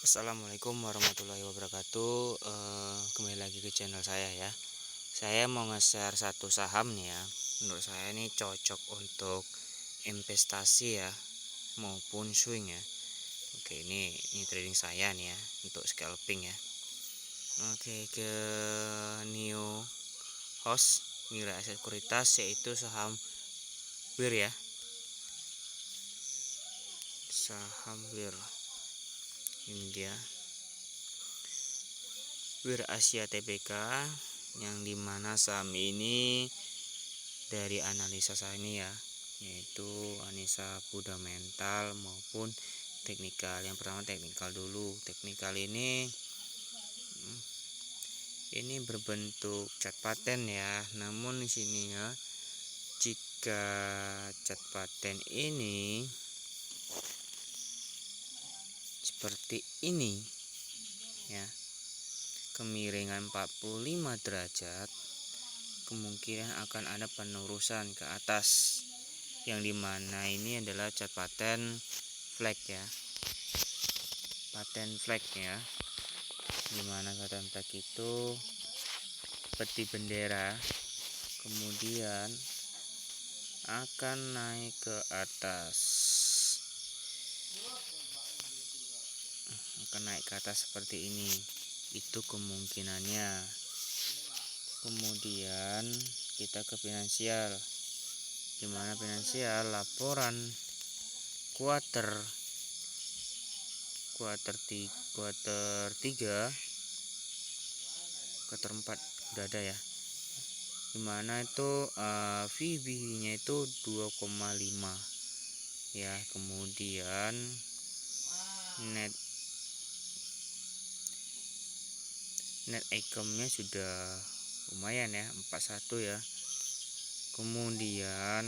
Assalamualaikum warahmatullahi wabarakatuh. Kembali lagi ke channel saya ya. Saya mau nge-share satu saham nih ya. Menurut saya ini cocok untuk investasi ya, maupun swing ya. Oke, ini trading saya nih ya untuk scalping ya. Oke, ke new host Mira Sekuritas, yaitu saham WIR ya. Saham WIR. Ini dia. WIR Asia Tbk, yang dimana saham ini dari analisa saya ini ya, yaitu analisa fundamental maupun teknikal. Yang pertama teknikal dulu. Teknikal ini berbentuk cat paten ya. Namun di sini ya, jika cat paten ini seperti ini ya, kemiringan 45 derajat, kemungkinan akan ada penerusan ke atas, yang dimana ini adalah cat paten flag ya, paten flag ya, dimana paten flag itu seperti bendera, kemudian akan naik ke atas, seperti ini. Itu kemungkinannya. Kemudian kita ke finansial, dimana finansial laporan quarter 3, quarter 4 udah ada ya, dimana itu VB nya itu 2,5 ya. Kemudian net income nya sudah lumayan ya, 41 ya. Kemudian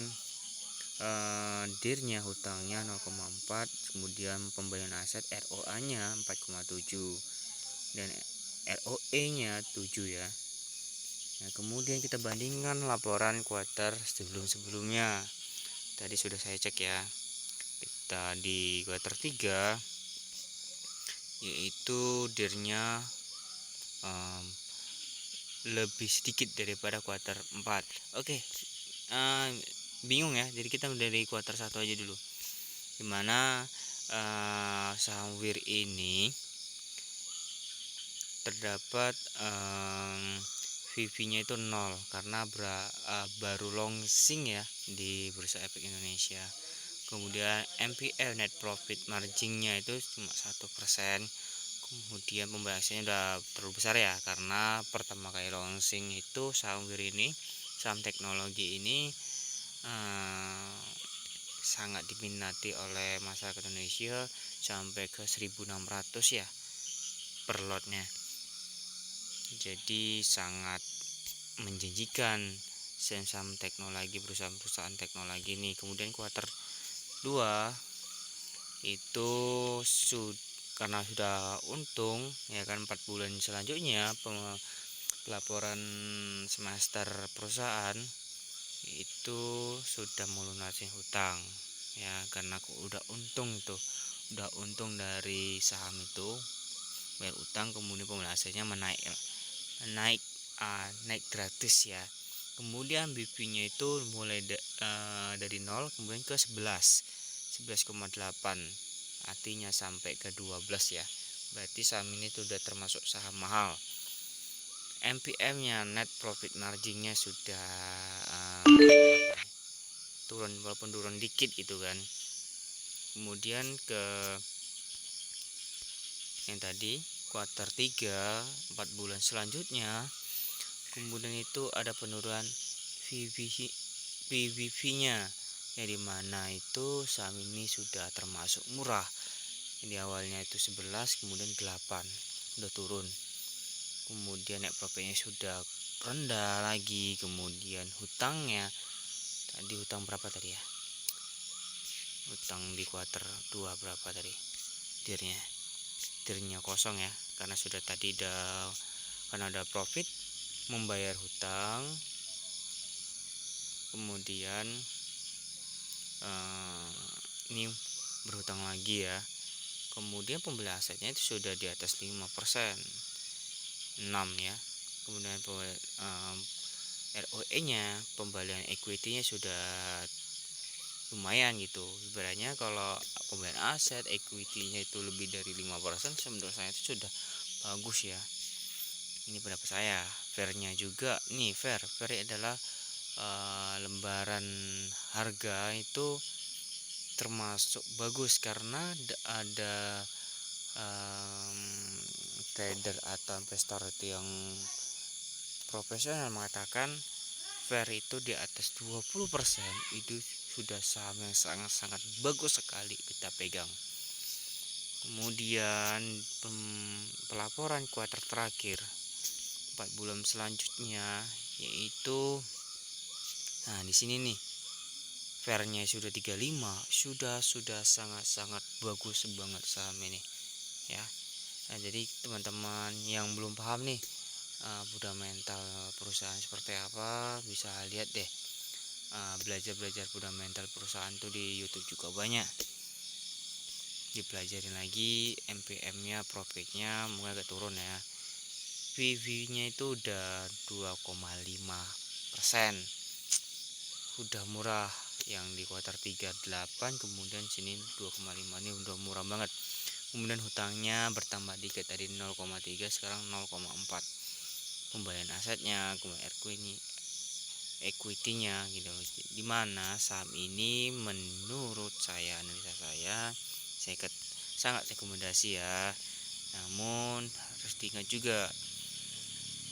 DIR-nya, hutangnya 0,4, kemudian pembayaran aset ROA-nya 4,7 dan ROE-nya 7 ya. Nah, kemudian kita bandingkan laporan kuartal sebelum-sebelumnya. Tadi sudah saya cek ya. Kita di kuartal 3 yaitu DIR-nya lebih sedikit daripada kuartal 4. Oke. Bingung ya, jadi kita dari kuartal 1 aja dulu, dimana saham WIR ini terdapat VV nya itu 0 karena baru launching ya di Bursa Efek Indonesia. Kemudian NPL, net profit margin-nya itu cuma 1%. Kemudian pembahasannya udah terlalu besar ya, karena pertama kali launching itu saham WIR ini, saham teknologi ini sangat diminati oleh masyarakat Indonesia, sampai ke 1.600 ya per lotnya. Jadi sangat menjanjikan saham teknologi, perusahaan teknologi ini. Kemudian kuartal 2 itu karena sudah untung ya kan, 4 bulan selanjutnya pelaporan semester perusahaan itu sudah melunasi hutang ya, karena udah untung dari saham itu, bayar utang, kemudian pembahasannya naik gratis ya. Kemudian BP-nya itu mulai dari 0 kemudian ke 11,8, artinya sampai ke 12 ya. Berarti saham ini sudah termasuk saham mahal. NPM-nya, net profit margin-nya sudah turun, walaupun turun dikit gitu kan. Kemudian ke yang tadi kuartal 3, 4 bulan selanjutnya, kemudian itu ada penurunan PBV-nya yang dimana itu saham ini sudah termasuk murah. Di awalnya itu 11, kemudian 8, udah turun. Kemudian net profitnya sudah rendah lagi. Kemudian hutangnya, tadi hutang berapa tadi ya, hutang di kuartal 2 berapa tadi, dirnya kosong ya, karena sudah tadi karena ada profit membayar hutang, kemudian ini berhutang lagi ya, kemudian pembelian asetnya itu sudah di atas 5%, 6 ya. Kemudian ROE-nya, pembelian equity-nya sudah lumayan gitu. Ibaratnya kalau pembelian aset equity-nya itu lebih dari 5%, menurut saya itu sudah bagus ya. Ini pendapat saya. Fair-nya juga nih, fair adalah lembaran harga itu termasuk bagus karena ada trader atau investor itu yang profesional mengatakan fair itu di atas 20% itu sudah saham yang sangat-sangat bagus sekali kita pegang. Kemudian pelaporan kuartal terakhir 4 bulan selanjutnya, yaitu nah di sini nih fairnya sudah 35, sudah sangat-sangat bagus banget saham ini ya. Nah, jadi teman-teman yang belum paham nih fundamental perusahaan seperti apa, bisa lihat deh, belajar fundamental perusahaan tuh di YouTube juga banyak. Dipelajarin lagi MPM-nya, profitnya mungkin agak turun ya. PV-nya itu udah 2,5%, udah murah. Yang di kuartal 3 8, kemudian sini 2,5, ini udah murah banget. Kemudian hutangnya bertambah dikit, tadi 0,3 sekarang 0,4. Pembelian asetnya, kemudian equity-nya gitu. Dimana saham ini menurut saya, analisa saya sangat rekomendasi ya. Namun harus diingat juga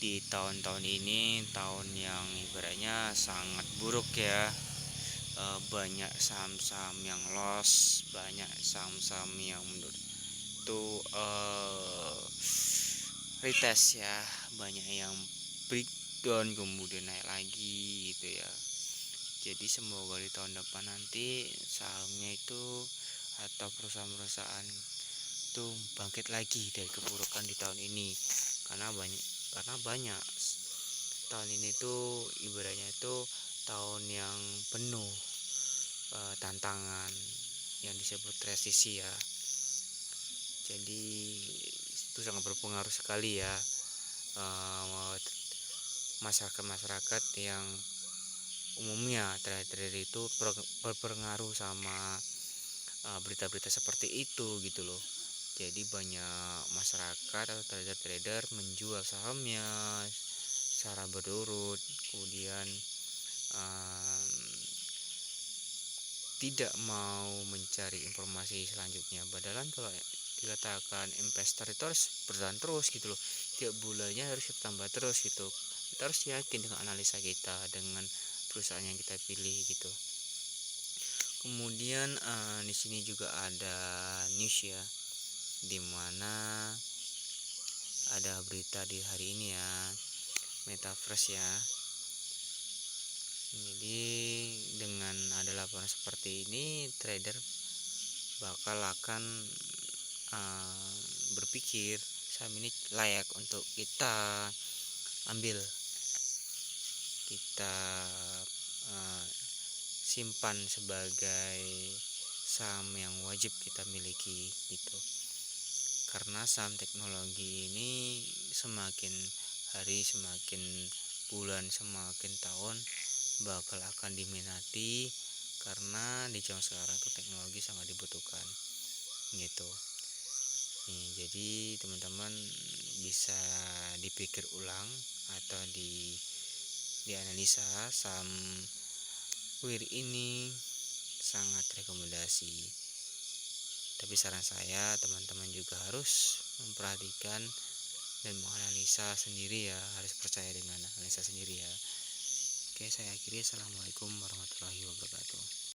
di tahun-tahun ini tahun yang ibaratnya sangat buruk ya. Banyak saham-saham yang loss, banyak saham-saham yang menurut itu retest ya, banyak yang breakdown kemudian naik lagi gitu ya. Jadi semoga di tahun depan nanti sahamnya itu atau perusahaan-perusahaan itu bangkit lagi dari keburukan di tahun ini, karena banyak tahun ini tuh ibaratnya itu tahun yang penuh tantangan yang disebut resesi ya. Jadi itu sangat berpengaruh sekali ya, masyarakat yang umumnya trader itu berpengaruh sama berita-berita seperti itu gitu loh. Jadi banyak masyarakat atau trader menjual sahamnya secara berurut, kemudian tidak mau mencari informasi selanjutnya. Padahal kalau dikatakan investor itu harus bertahan terus gitu loh, tiap bulannya harus bertambah terus gitu. Kita harus yakin dengan analisa kita, dengan perusahaan yang kita pilih gitu. Kemudian di sini juga ada news ya, dimana ada berita di hari ini ya, metaverse ya. Jadi dengan ada laporan seperti ini, trader bakal akan berpikir saham ini layak untuk kita ambil, kita simpan sebagai saham yang wajib kita miliki gitu. Karena saham teknologi ini semakin hari, semakin bulan, semakin tahun bakal akan diminati, karena di zaman sekarang tuh teknologi sangat dibutuhkan gitu. Nih, jadi teman-teman bisa dipikir ulang atau dianalisa saham WIR ini sangat rekomendasi. Tapi saran saya teman-teman juga harus memperhatikan dan menganalisa sendiri ya, harus percaya dengan analisa sendiri ya. Oke, saya akhiri. Assalamualaikum warahmatullahi wabarakatuh.